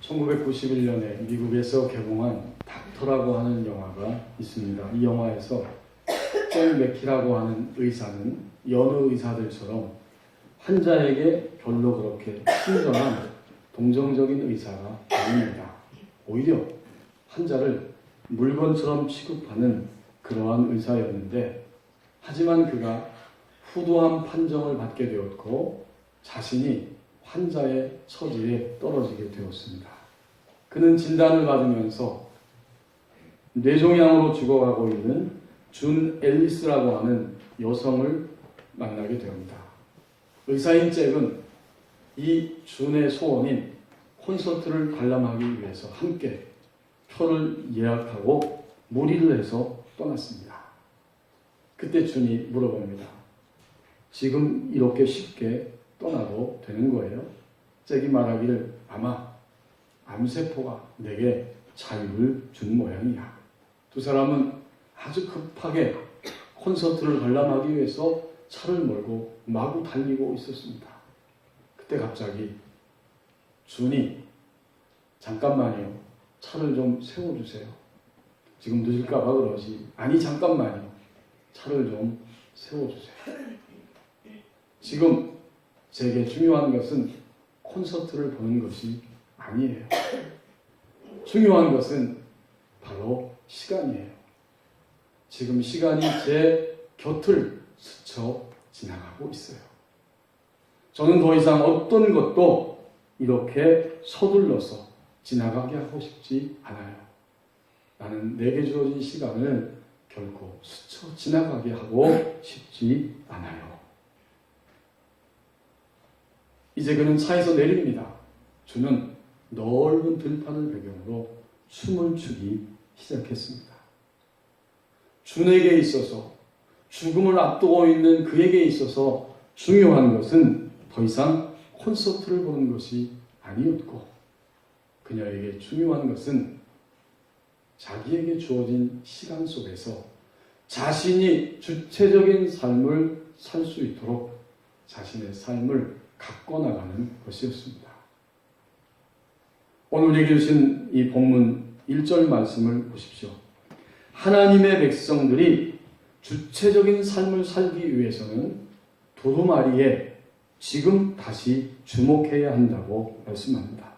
1991년에 미국에서 개봉한 닥터라고 하는 영화가 있습니다. 이 영화에서 폴 맥키라고 하는 의사는 여느 의사들처럼 환자에게 별로 그렇게 친절한 동정적인 의사가 아닙니다. 오히려 환자를 물건처럼 취급하는 그러한 의사였는데, 하지만 그가 후도한 판정을 받게 되었고 자신이 환자의 처지에 떨어지게 되었습니다. 그는 진단을 받으면서 뇌종양으로 죽어가고 있는 준 앨리스라고 하는 여성을 만나게 됩니다. 의사인 잭은 이 준의 소원인 콘서트를 관람하기 위해서 함께 표를 예약하고 무리를 해서 떠났습니다. 그때 준이 물어봅니다. 지금 이렇게 쉽게 떠나도 되는 거예요? 잭이 말하기를 아마 암세포가 내게 자유를 준 모양이야. 두 사람은 아주 급하게 콘서트를 관람하기 위해서 차를 몰고 마구 달리고 있었습니다. 그때 갑자기 준이 잠깐만요. 차를 좀 세워주세요. 지금 늦을까봐 그러지. 아니 잠깐만요. 차를 좀 세워주세요. 지금 제게 중요한 것은 콘서트를 보는 것이 아니에요. 중요한 것은 바로 시간이에요. 지금 시간이 제 곁을 스쳐 지나가고 있어요. 저는 더 이상 어떤 것도 이렇게 서둘러서 지나가게 하고 싶지 않아요. 나는 내게 주어진 시간을 결코 스쳐 지나가게 하고 싶지 않아요. 이제 그는 차에서 내립니다. 주는 넓은 들판을 배경으로 춤을 추기 시작했습니다. 준에게 있어서, 죽음을 앞두고 있는 그에게 있어서 중요한 것은 더 이상 콘서트를 보는 것이 아니었고, 그녀에게 중요한 것은 자기에게 주어진 시간 속에서 자신이 주체적인 삶을 살 수 있도록 자신의 삶을 갖고 나가는 것이었습니다. 오늘 읽게 주신 이 본문 1절 말씀을 보십시오. 하나님의 백성들이 주체적인 삶을 살기 위해서는 두루마리에 지금 다시 주목해야 한다고 말씀합니다.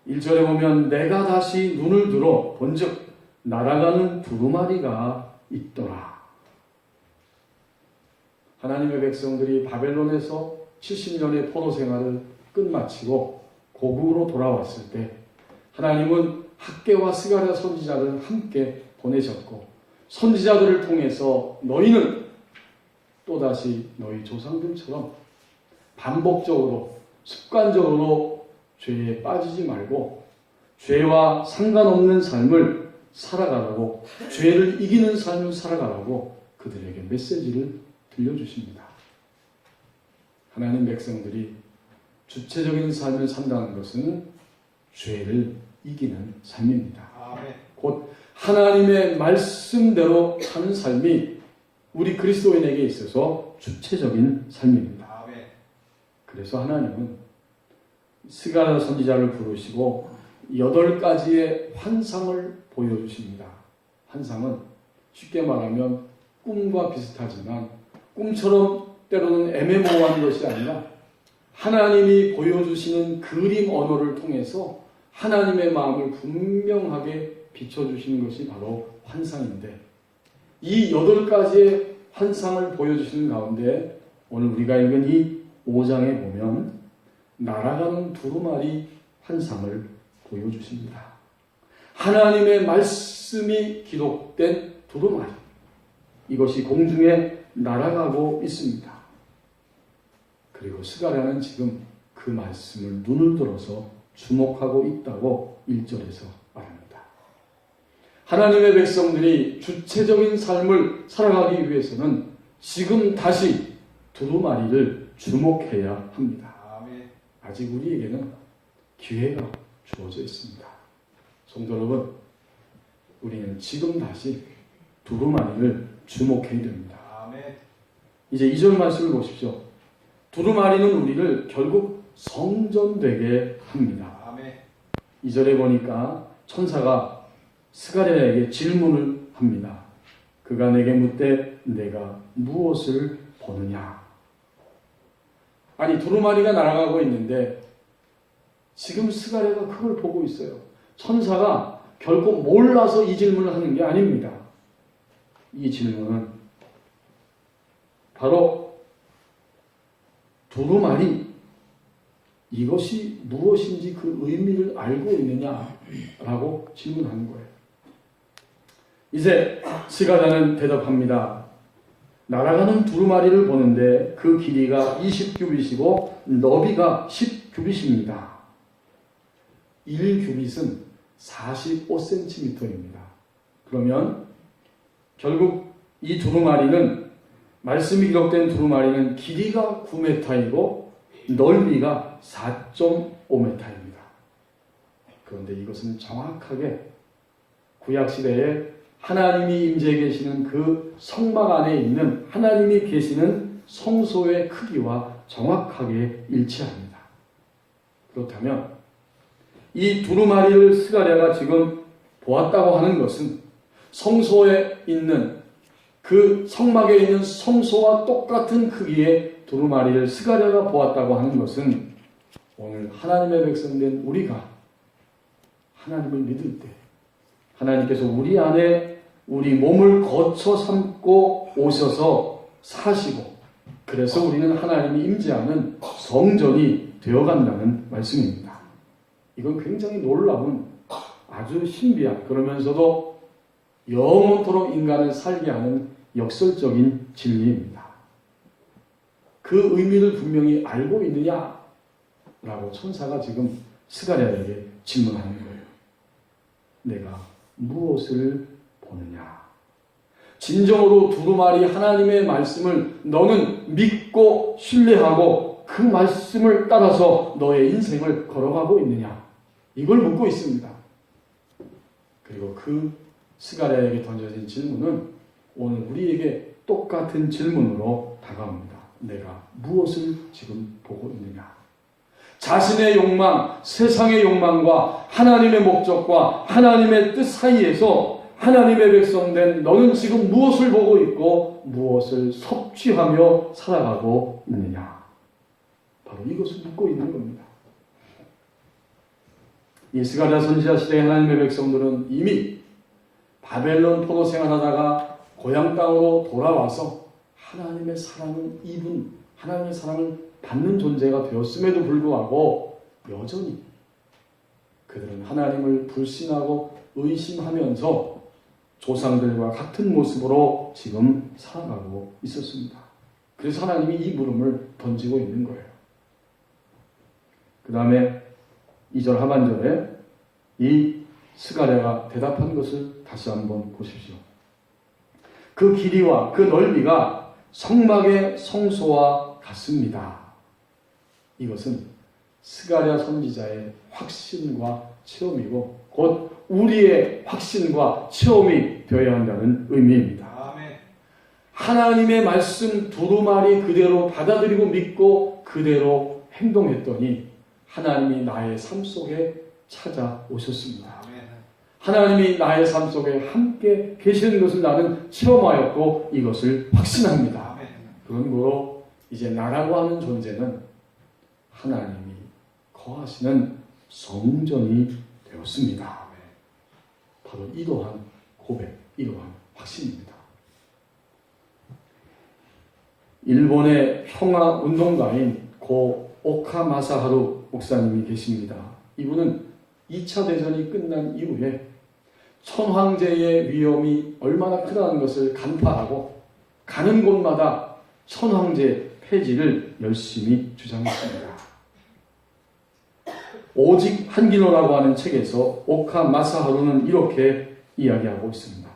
1절에 보면 내가 다시 눈을 들어 본즉 날아가는 두루마리가 있더라. 하나님의 백성들이 바벨론에서 70년의 포로 생활을 끝마치고 고국으로 돌아왔을 때 하나님은 학개와 스가랴 선지자를 함께 보내셨고, 선지자들을 통해서 너희는 또다시 너희 조상들처럼 반복적으로 습관적으로 죄에 빠지지 말고 죄와 상관없는 삶을 살아가라고, 죄를 이기는 삶을 살아가라고 그들에게 메시지를 들려주십니다. 하나님 백성들이 주체적인 삶을 산다는 것은 죄를 이기는 삶입니다. 아멘. 곧 하나님의 말씀대로 사는 삶이 우리 그리스도인에게 있어서 주체적인 삶입니다. 아멘. 그래서 하나님은 스가랴 선지자를 부르시고 8가지의 환상을 보여주십니다. 환상은 쉽게 말하면 꿈과 비슷하지만 꿈처럼 때로는 애매모호한 것이 아니라 하나님이 보여주시는 그림 언어를 통해서 하나님의 마음을 분명하게 비춰주시는 것이 바로 환상인데, 이 8가지의 환상을 보여주시는 가운데 오늘 우리가 읽은 이 5장에 보면 날아가는 두루마리 환상을 보여주십니다. 하나님의 말씀이 기록된 두루마리, 이것이 공중에 날아가고 있습니다. 그리고 스가랴는 지금 그 말씀을 눈을 들어서 주목하고 있다고 1절에서 말합니다. 하나님의 백성들이 주체적인 삶을 살아가기 위해서는 지금 다시 두루마리를 주목해야 합니다. 아직 우리에게는 기회가 주어져 있습니다. 성도 여러분, 우리는 지금 다시 두루마리를 주목해야 됩니다. 이제 2절 말씀을 보십시오. 두루마리는 우리를 결국 성전되게 합니다. 2절에 보니까 천사가 스가랴에게 질문을 합니다. 그가 내게 묻되 내가 무엇을 보느냐? 아니, 두루마리가 날아가고 있는데 지금 스가랴가 그걸 보고 있어요. 천사가 결코 몰라서 이 질문을 하는 게 아닙니다. 이 질문은 바로 두루마리, 이것이 무엇인지 그 의미를 알고 있느냐라고 질문하는 거예요. 이제 스가랴는 대답합니다. 날아가는 두루마리를 보는데 그 길이가 20규빗이고 너비가 10규빗입니다. 1규빗은 45cm입니다. 그러면 결국 이 두루마리는, 말씀이 기록된 두루마리는 길이가 9m이고 넓이가 4.5m입니다. 그런데 이것은 정확하게 구약시대에 하나님이 임재해 계시는 그 성막 안에 있는 하나님이 계시는 성소의 크기와 정확하게 일치합니다. 그렇다면 이 두루마리를 스가랴가 지금 보았다고 하는 것은 성소에 있는 그 성막에 있는 성소와 똑같은 크기의 두루마리를 스가랴가 보았다고 하는 것은 오늘 하나님의 백성된 우리가 하나님을 믿을 때 하나님께서 우리 안에 우리 몸을 거쳐 삼고 오셔서 사시고, 그래서 우리는 하나님이 임재하는 성전이 되어간다는 말씀입니다. 이건 굉장히 놀라운, 아주 신비한, 그러면서도 영원토록 인간을 살게 하는 역설적인 진리입니다. 그 의미를 분명히 알고 있느냐라고 천사가 지금 스가랴에게 질문하는 거예요. 내가 무엇을 보느냐? 진정으로 두루마리 하나님의 말씀을 너는 믿고 신뢰하고 그 말씀을 따라서 너의 인생을 걸어가고 있느냐? 이걸 묻고 있습니다. 그리고 그 스가랴에게 던져진 질문은 오늘 우리에게 똑같은 질문으로 다가옵니다. 내가 무엇을 지금 보고 있느냐? 자신의 욕망, 세상의 욕망과 하나님의 목적과 하나님의 뜻 사이에서 하나님의 백성된 너는 지금 무엇을 보고 있고 무엇을 섭취하며 살아가고 있느냐? 바로 이것을 묻고 있는 겁니다. 이 스가랴 선지자 시대의 하나님의 백성들은 이미 바벨론 포로 생활하다가 고향 땅으로 돌아와서 하나님의 사랑을 입은, 하나님의 사랑을 받는 존재가 되었음에도 불구하고 여전히 그들은 하나님을 불신하고 의심하면서 조상들과 같은 모습으로 지금 살아가고 있었습니다. 그래서 하나님이 이 물음을 던지고 있는 거예요. 그 다음에 2절 하반절에 이 스가랴가 대답한 것을 다시 한번 보십시오. 그 길이와 그 넓이가 성막의 성소와 같습니다. 이것은 스가랴 선지자의 확신과 체험이고 곧 우리의 확신과 체험이 되어야 한다는 의미입니다. 아멘. 하나님의 말씀 두루마리 그대로 받아들이고 믿고 그대로 행동했더니 하나님이 나의 삶 속에 찾아오셨습니다. 아멘. 하나님이 나의 삶 속에 함께 계시는 것을 나는 체험하였고 이것을 확신합니다. 아멘. 그러므로 이제 나라고 하는 존재는 하나님이 거하시는 성전이 되었습니다. 바로 이러한 고백, 이러한 확신입니다. 일본의 평화운동가인 고 오카마사하루 목사님이 계십니다. 이분은 2차 대전이 끝난 이후에 천황제의 위험이 얼마나 크다는 것을 간파하고 가는 곳마다 천황제 폐지를 열심히 주장했습니다. 오직 한기노라고 하는 책에서 오카마사하루는 이렇게 이야기하고 있습니다.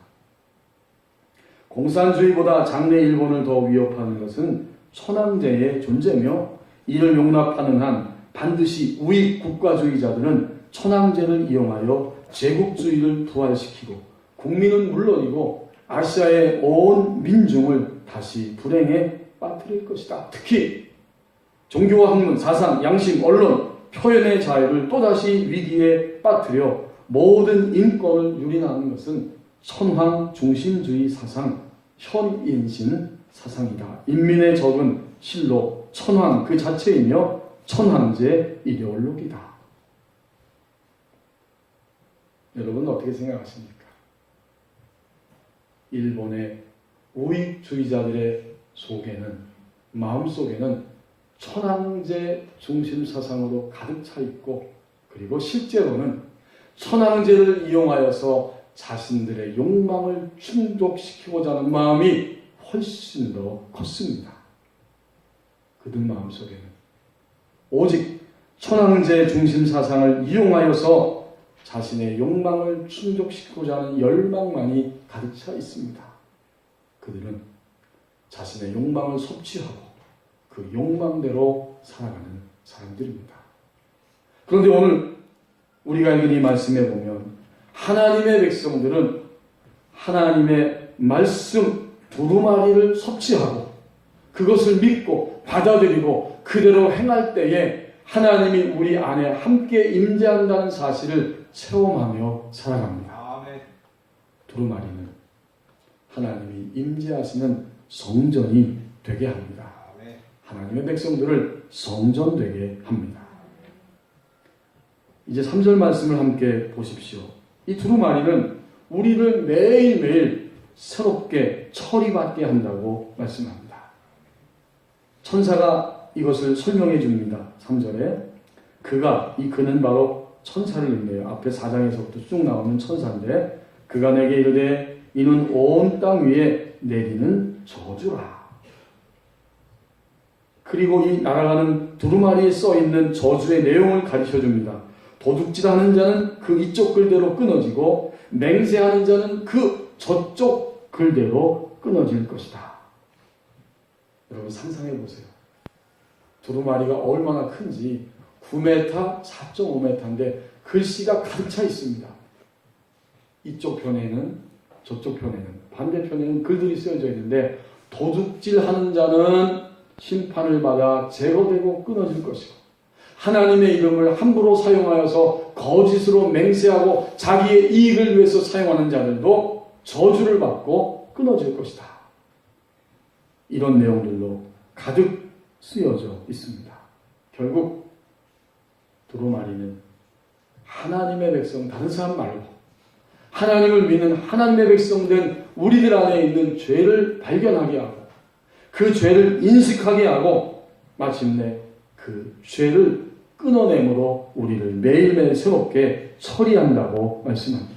공산주의보다 장래 일본을 더 위협하는 것은 천황제의 존재며 이를 용납하는 한 반드시 우익 국가주의자들은 천황제를 이용하여 제국주의를 부활시키고 국민은 물론이고 아시아의 온 민중을 다시 불행에 빠뜨릴 것이다. 특히 종교와 학문, 사상, 양심, 언론 표현의 자유를 또다시 위기에 빠뜨려 모든 인권을 유린하는 것은 천황 중심주의 사상, 현인신 사상이다. 인민의 적은 실로 천황 그 자체이며 천황제 이데올로기다. 여러분 어떻게 생각하십니까? 일본의 우익주의자들의 속에는, 마음속에는 천황제 중심 사상으로 가득 차 있고, 그리고 실제로는 천황제를 이용하여서 자신들의 욕망을 충족시키고자 하는 마음이 훨씬 더 컸습니다. 그들 마음속에는 오직 천황제 중심 사상을 이용하여서 자신의 욕망을 충족시키고자 하는 열망만이 가득 차 있습니다. 그들은 자신의 욕망을 섭취하고 그 욕망대로 살아가는 사람들입니다. 그런데 오늘 우리가 읽은 이 말씀에 보면 하나님의 백성들은 하나님의 말씀 두루마리를 섭취하고 그것을 믿고 받아들이고 그대로 행할 때에 하나님이 우리 안에 함께 임재한다는 사실을 체험하며 살아갑니다. 아멘. 두루마리는 하나님이 임재하시는 성전이 되게 합니다. 아멘. 하나님의 백성들을 성전되게 합니다. 이제 3절 말씀을 함께 보십시오. 이 두루마리는 우리를 매일매일 새롭게 처리받게 한다고 말씀합니다. 천사가 이것을 설명해 줍니다. 3절에 그는 바로 천사를 의미해요. 앞에 4장에서부터 쭉 나오는 천사인데 그가 내게 이르되 이는 온 땅 위에 내리는 저주라. 그리고 이 날아가는 두루마리에 써있는 저주의 내용을 가르쳐 줍니다. 도둑질하는 자는 그 이쪽 글대로 끊어지고 맹세하는 자는 그 저쪽 글대로 끊어질 것이다. 여러분 상상해 보세요. 두루마리가 얼마나 큰지 9m, 4.5m인데 글씨가 가득 차 있습니다. 이쪽 편에는 저쪽 편에는 반대편에는 글들이 쓰여져 있는데 도둑질하는 자는 심판을 받아 제거되고 끊어질 것이고 하나님의 이름을 함부로 사용하여서 거짓으로 맹세하고 자기의 이익을 위해서 사용하는 자들도 저주를 받고 끊어질 것이다. 이런 내용들로 가득 쓰여져 있습니다. 결국 두루마리는 하나님의 백성, 다른 사람 말고 하나님을 믿는 하나님의 백성된 우리들 안에 있는 죄를 발견하게 하고 그 죄를 인식하게 하고 마침내 그 죄를 끊어내므로 우리를 매일매일 새롭게 처리한다고 말씀합니다.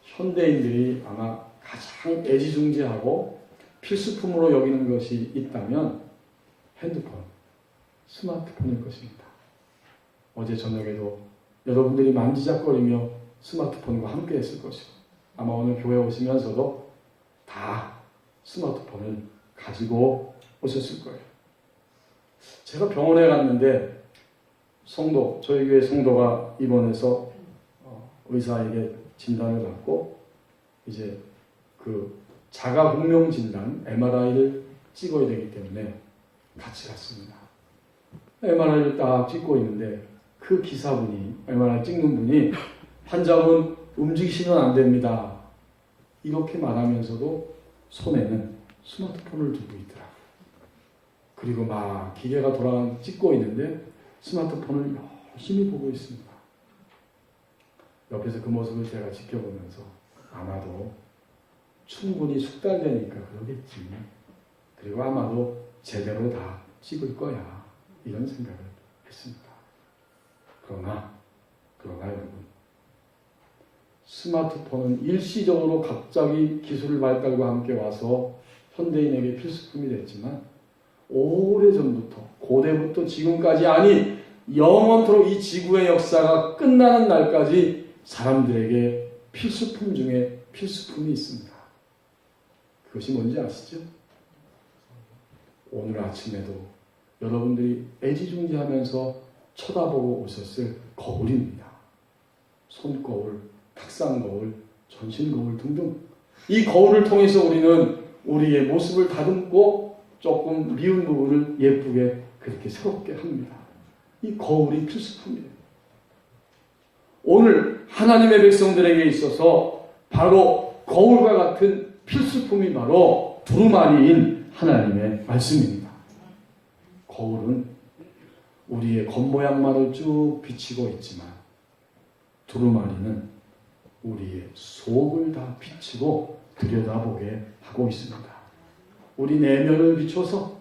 현대인들이 아마 가장 애지중지하고 필수품으로 여기는 것이 있다면 핸드폰, 스마트폰일 것입니다. 어제 저녁에도 여러분들이 만지작거리며 스마트폰과 함께 했을 것이고 아마 오늘 교회 오시면서도 다 스마트폰을 가지고 오셨을 거예요. 제가 병원에 갔는데 저희 교회 성도가 입원해서 의사에게 진단을 받고 이제 그 자가공명 진단 MRI를 찍어야 되기 때문에 같이 갔습니다. MRI를 딱 찍고 있는데 그 기사분이 MRI 찍는 분이 환자분 움직이시면 안 됩니다. 이렇게 말하면서도 손에는 스마트폰을 들고 있더라고요. 그리고 막 기계가 찍고 있는데 스마트폰을 열심히 보고 있습니다. 옆에서 그 모습을 제가 지켜보면서 아마도 충분히 숙달되니까 그러겠지. 그리고 아마도 제대로 다 찍을 거야. 이런 생각을 했습니다. 그러나 여러분, 스마트폰은 일시적으로 갑자기 기술의 발달과 함께 와서 현대인에게 필수품이 됐지만 오래전부터 고대부터 지금까지 아니 영원토록 이 지구의 역사가 끝나는 날까지 사람들에게 필수품 중에 필수품이 있습니다. 그것이 뭔지 아시죠? 오늘 아침에도 여러분들이 애지중지하면서 쳐다보고 오셨을 거울입니다. 손거울, 탁상거울, 전신거울 등등. 이 거울을 통해서 우리는 우리의 모습을 다듬고 조금 미운 부분을 예쁘게 그렇게 새롭게 합니다. 이 거울이 필수합니다. 오늘 하나님의 백성들에게 있어서 바로 거울과 같은 필수품이 바로 두루마리인 하나님의 말씀입니다. 거울은 우리의 겉모양만을 쭉 비치고 있지만 두루마리는 우리의 속을 다 비치고 들여다보게 하고 있습니다. 우리 내면을 비춰서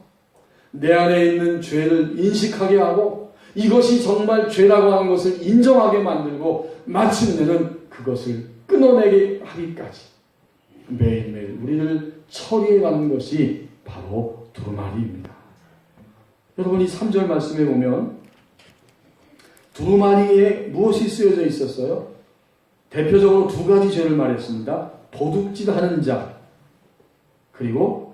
내 안에 있는 죄를 인식하게 하고 이것이 정말 죄라고 하는 것을 인정하게 만들고 마침내는 그것을 끊어내게 하기까지 매일매일 우리를 처리해가는 것이 바로 두루마리입니다. 여러분 이 3절 말씀에 보면 두루마리에 무엇이 쓰여져 있었어요? 대표적으로 두 가지 죄를 말했습니다. 도둑질하는 자 그리고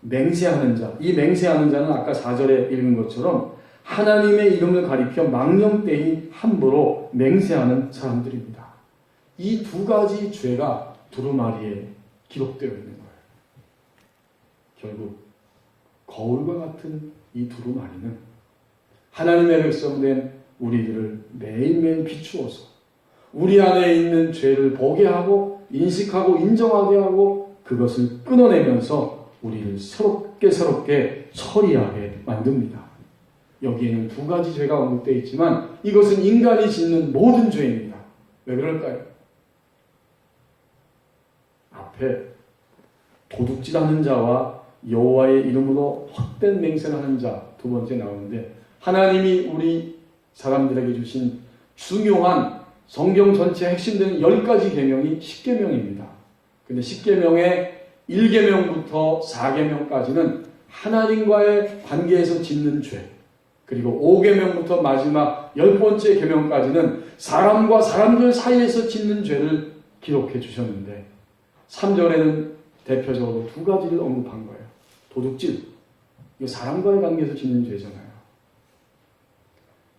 맹세하는 자. 이 맹세하는 자는 아까 4절에 읽은 것처럼 하나님의 이름을 가리켜 망령되이 함부로 맹세하는 사람들입니다. 이 두 가지 죄가 두루마리에 기록되어 있는 거예요. 결국 거울과 같은 이 두루마리는 하나님의 백성된 우리들을 매일매일 비추어서 우리 안에 있는 죄를 보게 하고 인식하고 인정하게 하고 그것을 끊어내면서 우리를 새롭게 처리하게 만듭니다. 여기에는 두 가지 죄가 언급되어 있지만 이것은 인간이 짓는 모든 죄입니다. 왜 그럴까요? 앞에 도둑질하는 자와 여호와의 이름으로 헛된 맹세를 하는 자 두 번째 나오는데 하나님이 우리 사람들에게 주신 중요한 성경 전체 핵심되는 10가지 계명이 10계명입니다. 근데 10계명의 1계명부터 4계명까지는 하나님과의 관계에서 짓는 죄 그리고 5계명부터 마지막 10번째 계명까지는 사람과 사람들 사이에서 짓는 죄를 기록해 주셨는데 3절에는 대표적으로 두 가지를 언급한 거예요. 도둑질, 이거 사람과의 관계에서 짓는 죄잖아요.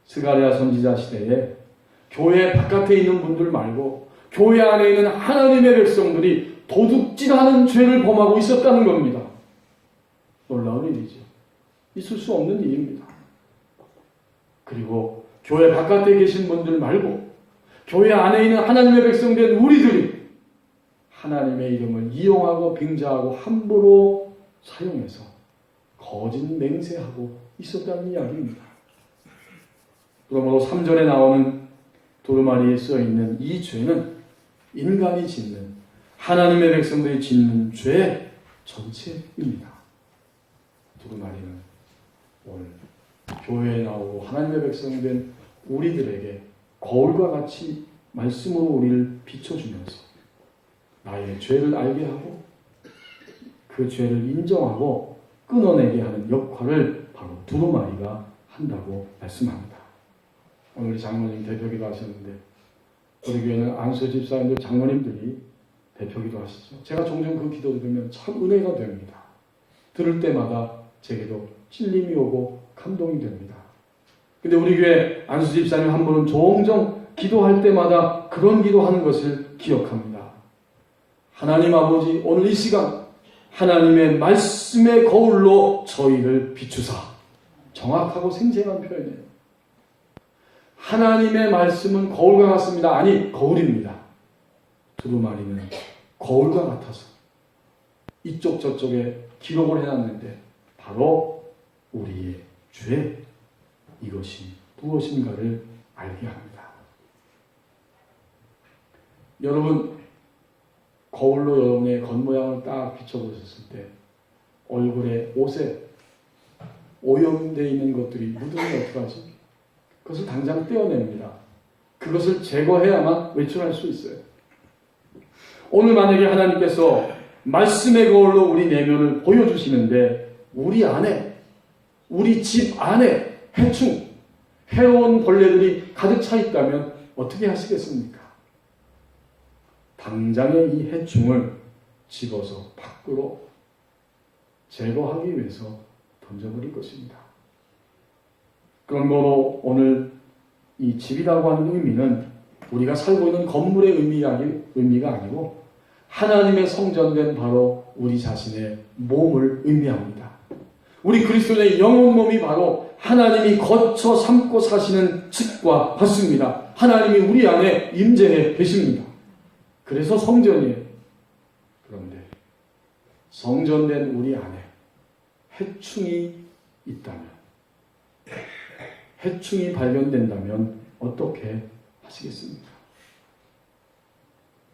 스가랴 선지자 시대에 교회 바깥에 있는 분들 말고 교회 안에 있는 하나님의 백성들이 도둑질하는 죄를 범하고 있었다는 겁니다. 놀라운 일이죠. 있을 수 없는 일입니다. 그리고 교회 바깥에 계신 분들 말고 교회 안에 있는 하나님의 백성된 우리들이 하나님의 이름을 이용하고 빙자하고 함부로 사용해서 거짓 맹세하고 있었다는 이야기입니다. 그러므로 3절에 나오는 두루마리에 쓰여있는 이 죄는 인간이 짓는 하나님의 백성들이 짓는 죄 전체입니다. 두루마리는 오늘 교회에 나오고 하나님의 백성된 우리들에게 거울과 같이 말씀으로 우리를 비춰주면서 나의 죄를 알게 하고 그 죄를 인정하고 끊어내게 하는 역할을 바로 두루마리가 한다고 말씀합니다. 오늘 우리 장로님 대표기도 하셨는데 우리 교회는 안수 집사님들 장로님들이 대표기도 하시죠. 제가 종종 그 기도 들으면 참 은혜가 됩니다. 들을 때마다 제게도 찔림이 오고 감동이 됩니다. 근데 우리 교회 안수 집사님 한 분은 종종 기도할 때마다 그런 기도하는 것을 기억합니다. 하나님 아버지 오늘 이 시간 하나님의 말씀의 거울로 저희를 비추사. 정확하고 생생한 표현이에요. 하나님의 말씀은 거울과 같습니다. 아니 거울입니다. 두루마리는 거울과 같아서 이쪽 저쪽에 기록을 해놨는데 바로 우리의 죄 이것이 무엇인가를 알게 합니다. 여러분 거울로 여러분의 겉모양을 딱 비춰보셨을 때 얼굴에 옷에 오염되어 있는 것들이 묻으면 어떡하지? 그것을 당장 떼어냅니다. 그것을 제거해야만 외출할 수 있어요. 오늘 만약에 하나님께서 말씀의 거울로 우리 내면을 보여주시는데 우리 안에 우리 집 안에 해충, 해로운 벌레들이 가득 차 있다면 어떻게 하시겠습니까? 당장에 이 해충을 집어서 밖으로 제거하기 위해서 던져버릴 것입니다. 그러므로 오늘 이 집이라고 하는 의미는 우리가 살고 있는 건물의 의미가 아니고 하나님의 성전된 바로 우리 자신의 몸을 의미합니다. 우리 그리스도인의 영혼 몸이 바로 하나님이 거쳐 삼고 사시는 집과 같습니다. 하나님이 우리 안에 임재해 계십니다. 그래서 성전이에요. 그런데 성전된 우리 안에 해충이 있다면, 해충이 발견된다면 어떻게 하시겠습니까?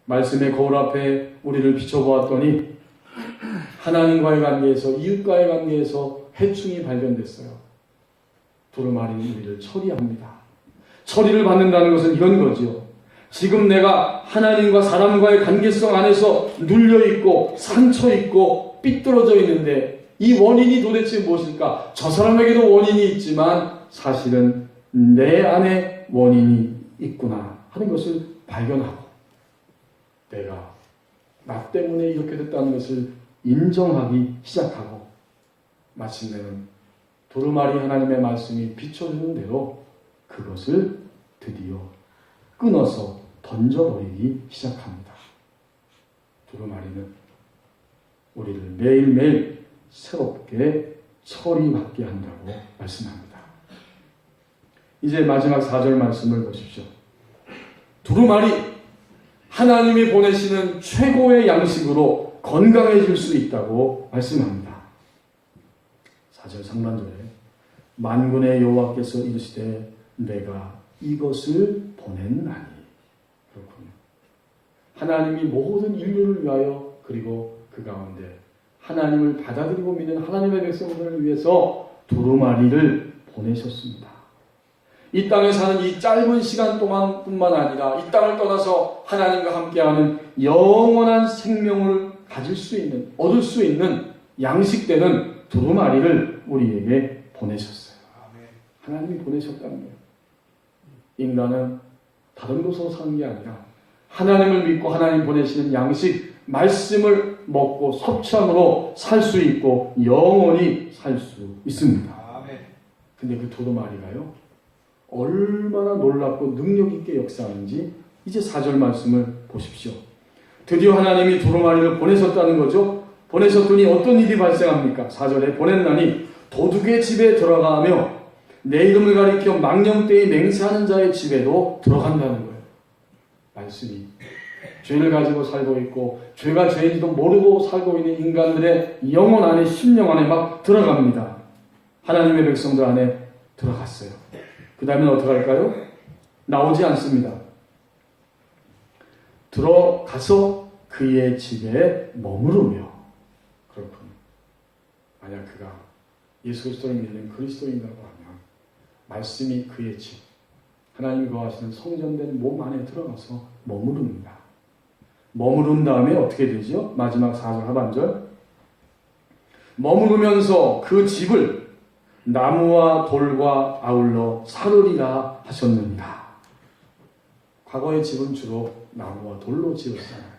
말씀의 거울 앞에 우리를 비춰보았더니 하나님과의 관계에서, 이웃과의 관계에서 해충이 발견됐어요. 두루마리는 우리를 처리합니다. 처리를 받는다는 것은 이런 거지요. 지금 내가 하나님과 사람과의 관계성 안에서 눌려있고 상처있고 삐뚤어져 있는데 이 원인이 도대체 무엇일까? 저 사람에게도 원인이 있지만 사실은 내 안에 원인이 있구나 하는 것을 발견하고, 내가 나 때문에 이렇게 됐다는 것을 인정하기 시작하고, 마침내는 두루마리 하나님의 말씀이 비춰주는 대로 그것을 드디어 끊어서 던져버리기 시작합니다. 두루마리는 우리를 매일매일 새롭게 처리받게 한다고 말씀합니다. 이제 마지막 4절 말씀을 보십시오. 두루마리, 하나님이 보내시는 최고의 양식으로 건강해질 수 있다고 말씀합니다. 4절 상반절에 만군의 여호와께서 이르시되 내가 이것을 보냈나니. 그렇군요. 하나님이 모든 인류를 위하여, 그리고 그 가운데 하나님을 받아들이고 믿는 하나님의 백성들을 위해서 두루마리를 보내셨습니다. 이 땅에 사는 이 짧은 시간 동안뿐만 아니라 이 땅을 떠나서 하나님과 함께하는 영원한 생명을 가질 수 있는, 얻을 수 있는 양식되는 두루마리를 우리에게 보내셨어요. 하나님이 보내셨다는 거예요. 인간은 다른 곳으로 사는 게 아니라 하나님을 믿고 하나님 보내시는 양식, 말씀을 먹고 섭취함으로 살 수 있고 영원히 살 수 있습니다. 근데 그 두루마리가요, 얼마나 놀랍고 능력 있게 역사하는지 이제 4절 말씀을 보십시오. 드디어 하나님이 두루마리를 보내셨다는 거죠. 보내셨더니 어떤 일이 발생합니까? 4절에 보냈나니 도둑의 집에 들어가며 내 이름을 가리켜 망령되이 맹세하는 자의 집에도 들어간다는 거예요. 말씀이 죄를 가지고 살고 있고 죄가 죄인지도 모르고 살고 있는 인간들의 영혼 안에, 심령 안에 막 들어갑니다. 하나님의 백성들 안에 들어갔어요. 그 다음에 어떻게 할까요? 나오지 않습니다. 들어가서 그의 집에 머무르며. 그렇군요. 만약 그가 예수 그리스도를 믿는 그리스도인이라고 하면 말씀이 그의 집, 하나님 거하시는 성전된 몸 안에 들어가서 머무릅니다. 머무른 다음에 어떻게 되죠? 마지막 4절 하반절. 머무르면서 그 집을 나무와 돌과 아울러 사르리라 하셨느니라. 과거의 집은 주로 나무와 돌로 지었잖아요.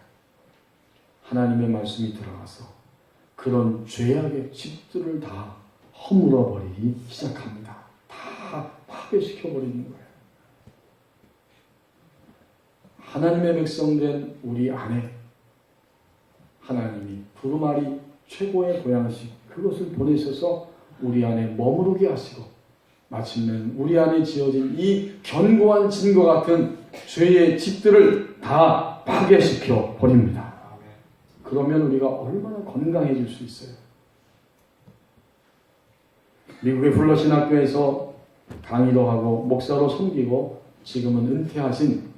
하나님의 말씀이 들어가서 그런 죄악의 집들을 다 허물어버리기 시작합니다. 다 파괴시켜버리는 거예요. 하나님의 백성된 우리 안에 하나님이 두루마리 최고의 보양식, 그것을 보내셔서 우리 안에 머무르게 하시고 마침내 우리 안에 지어진 이 견고한 진과 같은 죄의 집들을 다 파괴시켜 버립니다. 그러면 우리가 얼마나 건강해질 수 있어요. 미국의 플러신 학교에서 강의도 하고 목사로 섬기고 지금은 은퇴하신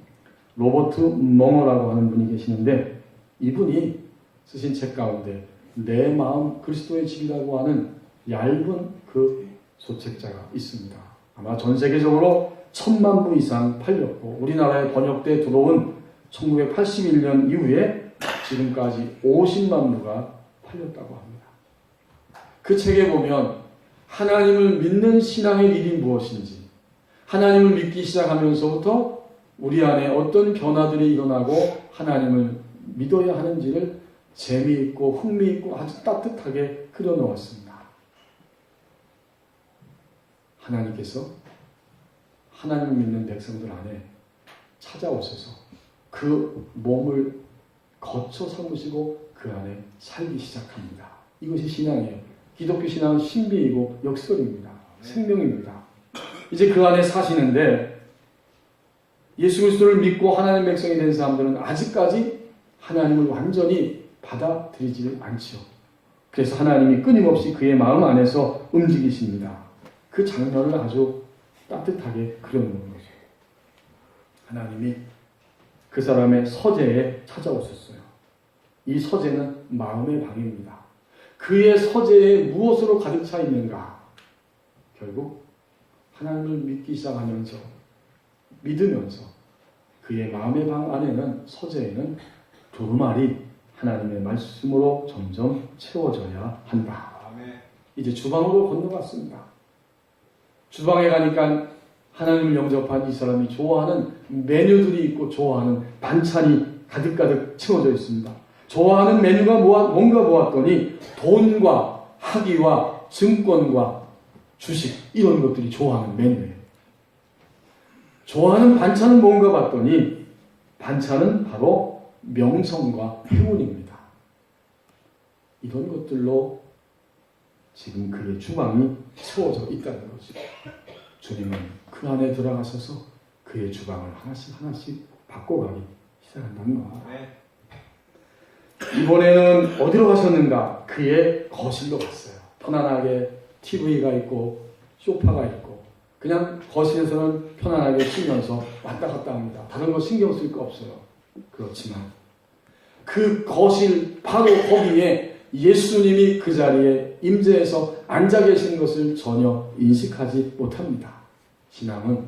로버트 멍어라고 하는 분이 계시는데, 이분이 쓰신 책 가운데 내 마음 그리스도의 집이라고 하는 얇은 그 소책자가 있습니다. 아마 전 세계적으로 1000만 부 이상 팔렸고 우리나라에 번역돼 들어온 1981년 이후에 지금까지 50만 부가 팔렸다고 합니다. 그 책에 보면 하나님을 믿는 신앙의 일이 무엇인지, 하나님을 믿기 시작하면서부터 우리 안에 어떤 변화들이 일어나고 하나님을 믿어야 하는지를 재미있고 흥미있고 아주 따뜻하게 그려놓았습니다. 하나님께서 하나님을 믿는 백성들 안에 찾아오셔서 그 몸을 거쳐 삼으시고 그 안에 살기 시작합니다. 이것이 신앙이에요. 기독교 신앙은 신비이고 역설입니다. 생명입니다. 이제 그 안에 사시는데 예수 그리스도를 믿고 하나님 백성이 된 사람들은 아직까지 하나님을 완전히 받아들이지 않지요. 그래서 하나님이 끊임없이 그의 마음 안에서 움직이십니다. 그 장면을 아주 따뜻하게 그려놓는 거죠. 하나님이 그 사람의 서재에 찾아오셨어요. 이 서재는 마음의 방입니다. 그의 서재에 무엇으로 가득 차 있는가? 결국 하나님을 믿기 시작하면서 믿으면서 그의 마음의 방 안에는 서재에는 두루마리 하나님의 말씀으로 점점 채워져야 한다. 이제 주방으로 건너갔습니다. 주방에 가니까 하나님을 영접한 이 사람이 좋아하는 메뉴들이 있고 좋아하는 반찬이 가득가득 채워져 있습니다. 좋아하는 메뉴가 뭔가 보았더니 돈과 학위와 증권과 주식 이런 것들이 좋아하는 메뉴예요. 좋아하는 반찬은 뭔가 봤더니 반찬은 바로 명성과 행운입니다. 이런 것들로 지금 그의 주방이 채워져 있다는 거죠. 주님은 그 안에 들어가셔서 그의 주방을 하나씩 하나씩 바꿔가기 시작한다는 겁니다. 이번에는 어디로 가셨는가? 그의 거실로 갔어요. 편안하게 TV가 있고 소파가 있고 그냥 거실에서는 편안하게 쉬면서 왔다 갔다 합니다. 다른 거 신경 쓸 거 없어요. 그렇지만 그 거실 바로 거기에 예수님이 그 자리에 임재해서 앉아 계신 것을 전혀 인식하지 못합니다. 신앙은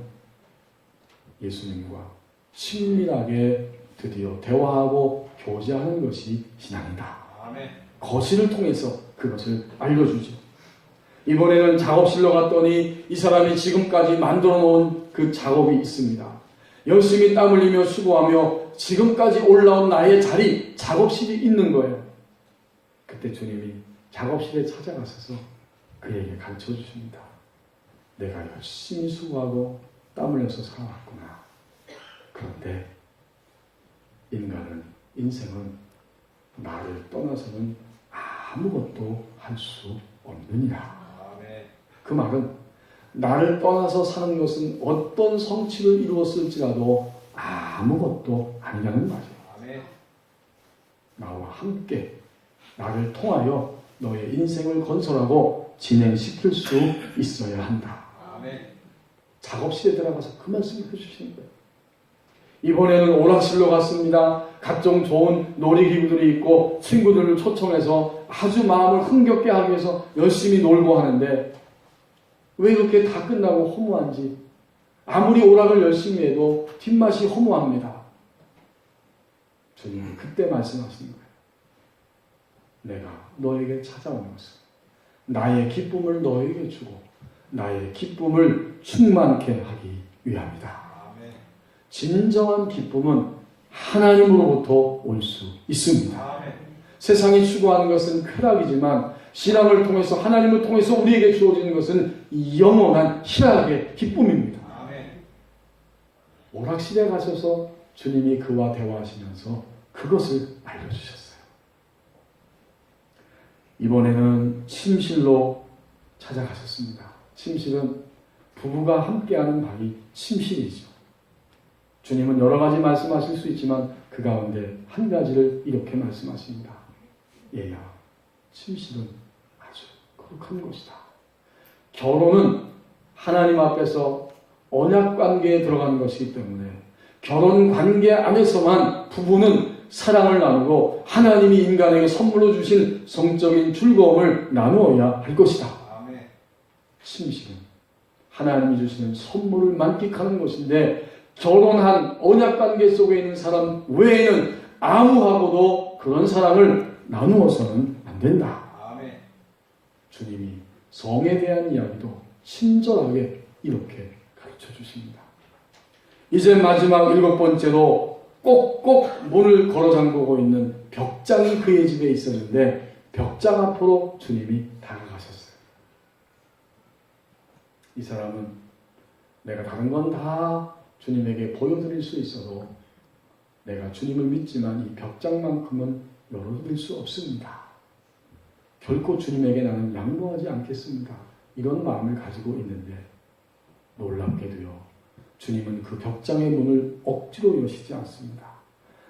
예수님과 친밀하게 드디어 대화하고 교제하는 것이 신앙이다. 아멘. 거실을 통해서 그것을 알려주죠. 이번에는 작업실로 갔더니 이 사람이 지금까지 만들어 놓은 그 작업이 있습니다. 열심히 땀 흘리며 수고하며 지금까지 올라온 나의 자리, 작업실이 있는 거예요. 그때 주님이 작업실에 찾아가셔서 그에게 가르쳐 주십니다. 내가 열심히 수고하고 땀 흘려서 살아왔구나. 그런데 인생은 나를 떠나서는 아무것도 할 수 없느니라. 그 말은 나를 떠나서 사는 것은 어떤 성취를 이루었을지라도 아무것도 아니라는 말이에요. 나와 함께 나를 통하여 너의 인생을 건설하고 진행시킬 수 있어야 한다. 작업실에 들어가서 그 말씀을 해주시는 거예요. 이번에는 오락실로 갔습니다. 각종 좋은 놀이기구들이 있고 친구들을 초청해서 아주 마음을 흥겹게 하기 위해서 열심히 놀고 하는데 왜 이렇게 다 끝나고 허무한지 아무리 오락을 열심히 해도 뒷맛이 허무합니다. 주님이 그때 말씀하시는 거예요. 내가 너에게 찾아온 것은 나의 기쁨을 너에게 주고 나의 기쁨을 충만케 하기 위함이다. 진정한 기쁨은 하나님으로부터 올 수 있습니다. 세상이 추구하는 것은 쾌락이지만 신앙을 통해서 하나님을 통해서 우리에게 주어지는 것은 영원한 희락의 기쁨입니다. 오락실에 가셔서 주님이 그와 대화하시면서 그것을 알려주셨어요. 이번에는 침실로 찾아가셨습니다. 침실은 부부가 함께하는 방이 침실이죠. 주님은 여러 가지 말씀하실 수 있지만 그 가운데 한 가지를 이렇게 말씀하십니다. 얘야, 침실은 아주 거룩한 것이다. 결혼은 하나님 앞에서 언약 관계에 들어가는 것이기 때문에 결혼 관계 안에서만 부부는 사랑을 나누고 하나님이 인간에게 선물로 주신 성적인 즐거움을 나누어야 할 것이다. 침실은 하나님이 주시는 선물을 만끽하는 것인데 결혼한 언약관계 속에 있는 사람 외에는 아무하고도 그런 사랑을 나누어서는 안 된다. 주님이 성에 대한 이야기도 친절하게 이렇게 가르쳐 주십니다. 이제 마지막 7번째로 꼭꼭 문을 걸어 잠그고 있는 벽장이 그의 집에 있었는데 벽장 앞으로 주님이 다가가셨어요. 이 사람은 내가 다른 건 다 주님에게 보여드릴 수 있어도 내가 주님을 믿지만 이 벽장만큼은 열어드릴 수 없습니다. 결코 주님에게 나는 양보하지 않겠습니다. 이런 마음을 가지고 있는데 놀랍게도요. 주님은 그 벽장의 문을 억지로 여시지 않습니다.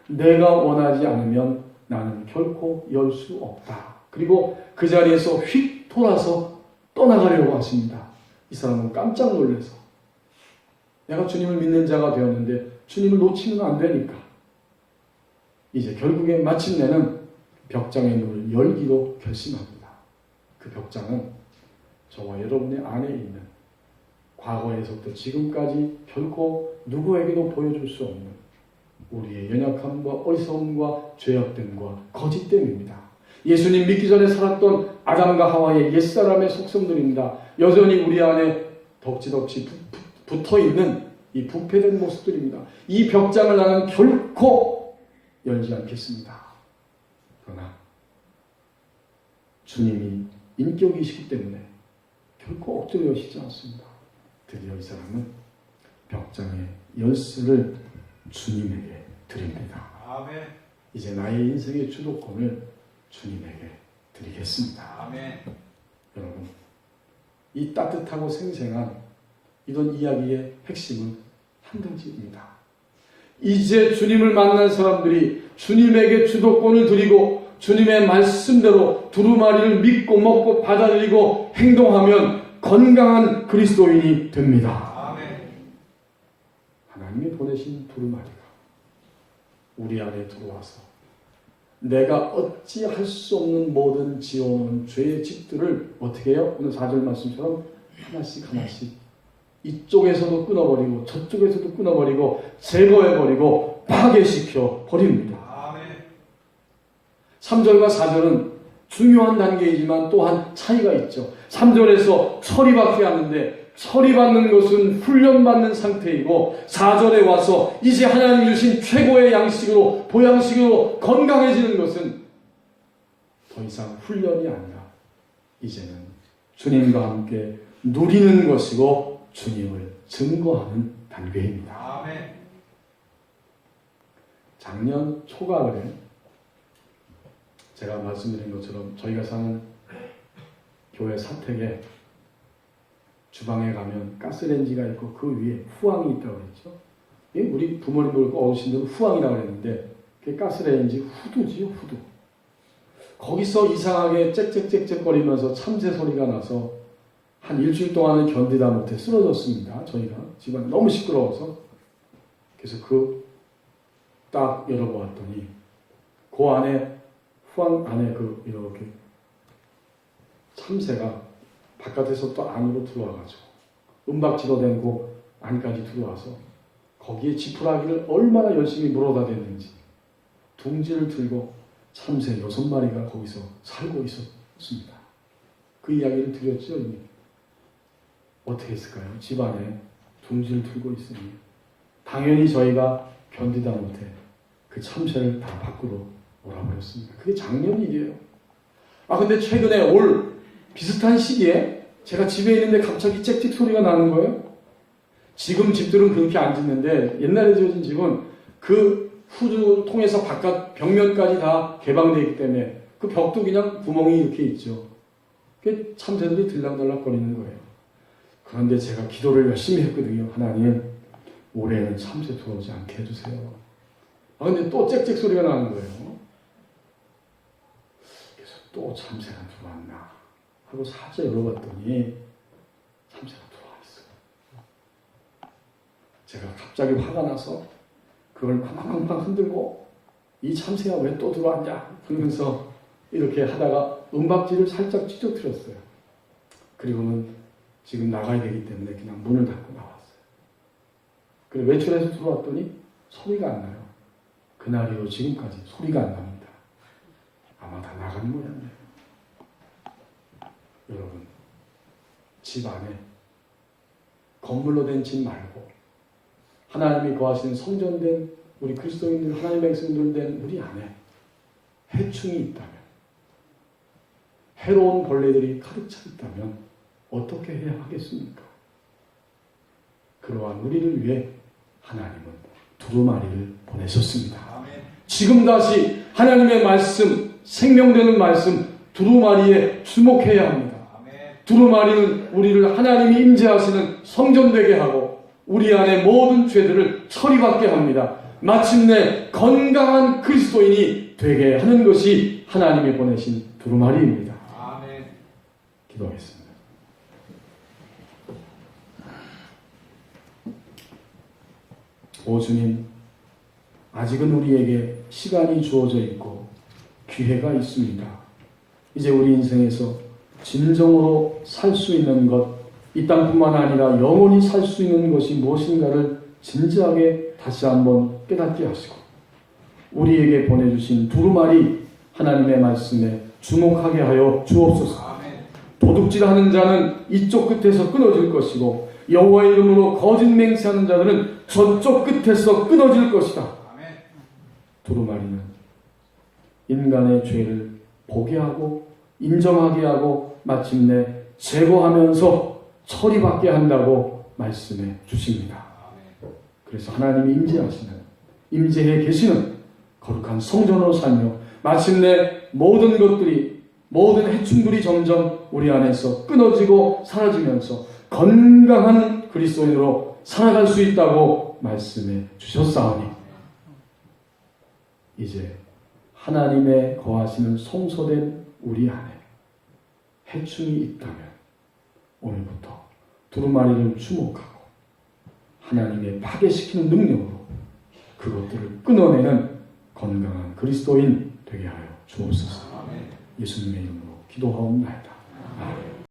내가 원하지 않으면 나는 결코 열 수 없다. 그리고 그 자리에서 휙 돌아서 떠나가려고 하십니다. 이 사람은 깜짝 놀라서 내가 주님을 믿는 자가 되었는데 주님을 놓치면 안 되니까 이제 결국에 마침내는 벽장의 문을 열기로 결심합니다. 그 벽장은 저와 여러분의 안에 있는 과거에서부터 지금까지 결코 누구에게도 보여줄 수 없는 우리의 연약함과 어리석음과 죄악됨과 거짓됨입니다. 예수님 믿기 전에 살았던 아담과 하와의 옛사람의 속성들입니다. 여전히 우리 안에 덕지덕지 붙어있는 이 부패된 모습들입니다. 이 벽장을 나는 결코 열지 않겠습니다. 그러나 주님이 인격이시기 때문에 결코 억지로 여시지 않습니다. 드디어 이 사람은 벽장의 열쇠를 주님에게 드립니다. 아멘. 이제 나의 인생의 주도권을 주님에게 드리겠습니다. 아멘. 여러분, 이 따뜻하고 생생한 이런 이야기의 핵심은 한 가지입니다. 이제 주님을 만난 사람들이 주님에게 주도권을 드리고 주님의 말씀대로 두루마리를 믿고 먹고 받아들이고 행동하면 건강한 그리스도인이 됩니다. 아멘. 하나님이 보내신 두루마리가 우리 안에 들어와서 내가 어찌 할 수 없는 모든 지어놓은 죄의 집들을 어떻게 해요? 오늘 4절 말씀처럼 하나씩 하나씩 이쪽에서도 끊어버리고 저쪽에서도 끊어버리고 제거해버리고 파괴시켜 버립니다. 아멘. 3절과 4절은 중요한 단계이지만 또한 차이가 있죠. 3절에서 처리받게 하는데 처리받는 것은 훈련받는 상태이고 4절에 와서 이제 하나님 주신 최고의 양식으로 보양식으로 건강해지는 것은 더 이상 훈련이 아니라 이제는 주님과 함께 누리는 것이고 주님을 증거하는 단계입니다. 아멘. 작년 초가을에 제가 말씀드린 것처럼 저희가 사는 교회 사택에 주방에 가면 가스레인지가 있고 그 위에 후황이 있다고 그랬죠. 우리 부모님들 어르신들은 후황이라고 그랬는데 그게 가스레인지 후두지요, 후두. 거기서 이상하게 짹짹짹짹거리면서 참새 소리가 나서 한 일주일 동안은 견디다 못해 쓰러졌습니다. 저희가 집안 너무 시끄러워서. 그래서 딱 열어보았더니 그 안에 후황 안에 이렇게 참새가 바깥에서 또 안으로 들어와가지고 은박지로 된 그 안까지 들어와서 거기에 지푸라기를 얼마나 열심히 물어다 댔는지 둥지를 들고 참새 6마리가 거기서 살고 있었습니다. 그 이야기를 드렸죠. 이미. 어떻게 했을까요? 집안에 둥지를 들고 있으니 당연히 저희가 견디다 못해 그 참새를 다 밖으로 몰아버렸습니다. 그게 작년 일이에요. 근데 최근에 올 비슷한 시기에 제가 집에 있는데 갑자기 짹짹 소리가 나는 거예요. 지금 집들은 그렇게 안 짓는데 옛날에 지어진 집은 그 후드 통해서 바깥 벽면까지 다 개방되어 있기 때문에 그 벽도 그냥 구멍이 이렇게 있죠. 그 참새들이 들락달락 거리는 거예요. 그런데 제가 기도를 열심히 했거든요. 하나님, 올해는 참새 들어오지 않게 해주세요. 근데 또 짹짹 소리가 나는 거예요. 그래서 또 참새가 들어왔나 하고 살짝 열어봤더니 참새가 들어와 있어요. 제가 갑자기 화가 나서 그걸 팡팡팡팡 흔들고 이 참새가 왜 또 들어왔냐 그러면서 이렇게 하다가 은박지를 살짝 찢어뜨렸어요. 그리고는 지금 나가야 되기 때문에 그냥 문을 닫고 나왔어요. 그리고 외출해서 들어왔더니 소리가 안 나요. 그날 이후 지금까지 소리가 안 납니다. 아마 다 나간 모양이에요. 여러분, 집 안에 건물로 된 집 말고 하나님이 거하시는 성전된 우리 그리스도인들, 하나님의 백성들 된 우리 안에 해충이 있다면, 해로운 벌레들이 가득 차 있다면 어떻게 해야 하겠습니까? 그러한 우리를 위해 하나님은 두루마리를 보내셨습니다. 아멘. 지금 다시 하나님의 말씀, 생명되는 말씀 두루마리에 주목해야 합니다. 두루마리는 우리를 하나님이 임재하시는 성전되게 하고 우리 안에 모든 죄들을 처리받게 합니다. 마침내 건강한 그리스도인이 되게 하는 것이 하나님이 보내신 두루마리입니다. 아멘. 기도하겠습니다. 오 주님, 아직은 우리에게 시간이 주어져 있고 기회가 있습니다. 이제 우리 인생에서 진정으로 살 수 있는 것, 이 땅뿐만 아니라 영원히 살 수 있는 것이 무엇인가를 진지하게 다시 한번 깨닫게 하시고 우리에게 보내주신 두루마리 하나님의 말씀에 주목하게 하여 주옵소서. 도둑질하는 자는 이쪽 끝에서 끊어질 것이고 여호와의 이름으로 거짓 맹세하는 자들은 저쪽 끝에서 끊어질 것이다. 두루마리는 인간의 죄를 보게 하고 인정하게 하고 마침내 제거하면서 처리받게 한다고 말씀해 주십니다. 그래서 하나님이 임재하시는, 임재해 계시는 거룩한 성전으로 살며 마침내 모든 것들이, 모든 해충들이 점점 우리 안에서 끊어지고 사라지면서 건강한 그리스도인으로 살아갈 수 있다고 말씀해 주셨사오니 이제 하나님의 거하시는 성소된 우리 안에 해충이 있다면 오늘부터 두루마리를 주목하고 하나님의 파괴시키는 능력으로 그것들을 끊어내는 건강한 그리스도인 되게 하여 주옵소서. 예수님의 이름으로 기도하옵나이다. 아멘.